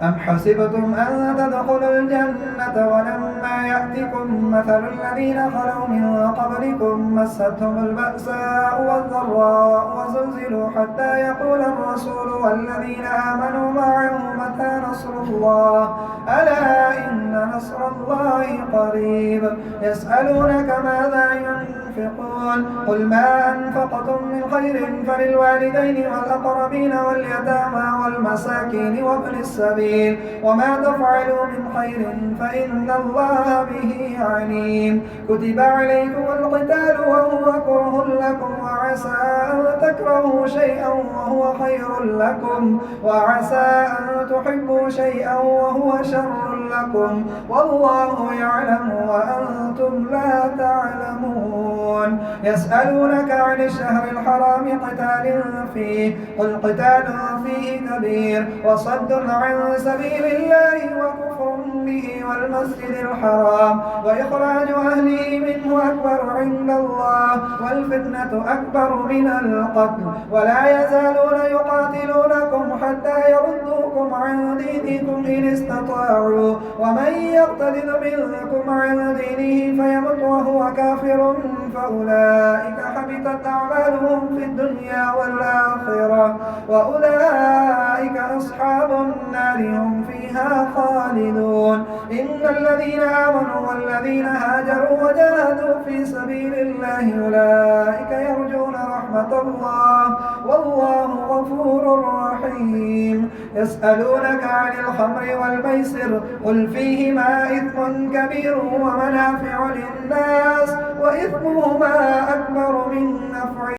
أم حسبتم أن تدخلوا الجنة ولما يأتكم مثل الذين خلوا من قبلكم مستهم البأساء والضراء وزلزلوا حتى يقول الرسول والذين آمنوا معه متى نصر الله ألا إن نصر الله قريب يسألونك ماذا ينفقون قل ما أنفقتم من خير فللوالدين والأقربين واليتامى والمساكين وابن السبيل وما تفعلوا من خير فإن الله به عليم كتب عليكم القتال وهو كره لكم وعسى أن تكرهوا شيئا وهو خير لكم وعسى أن تحبوا شيئا وهو شر لكم والله يعلم وأنتم لا تعلمون يسألونك عن الشهر الحرام قتال فيه قل قتال فيه كبير وصد عن سبيل الله وكفر به والمسجد الحرام وإخراج أهله منه أكبر عند الله والفتنة أكبر من القتل ولا يزالون يقاتلونكم حتى يردوكم عن دينكم إن استطاعوا ومن يرتد منكم عن دينه فيمت وهو كافر فأولئك حبطت أعمالهم في الدنيا والآخرة وأولئك أصحاب النار هم فيها خالدون إن الذين آمنوا والذين هاجروا وجاهدوا في سبيل الله أولئك يرجون رحمة الله والله غفور رحيم يسألونك عن الخمر والميسر قل فيهما إثم كبير ومنافع للناس وإثمهما أكبر من نفعهما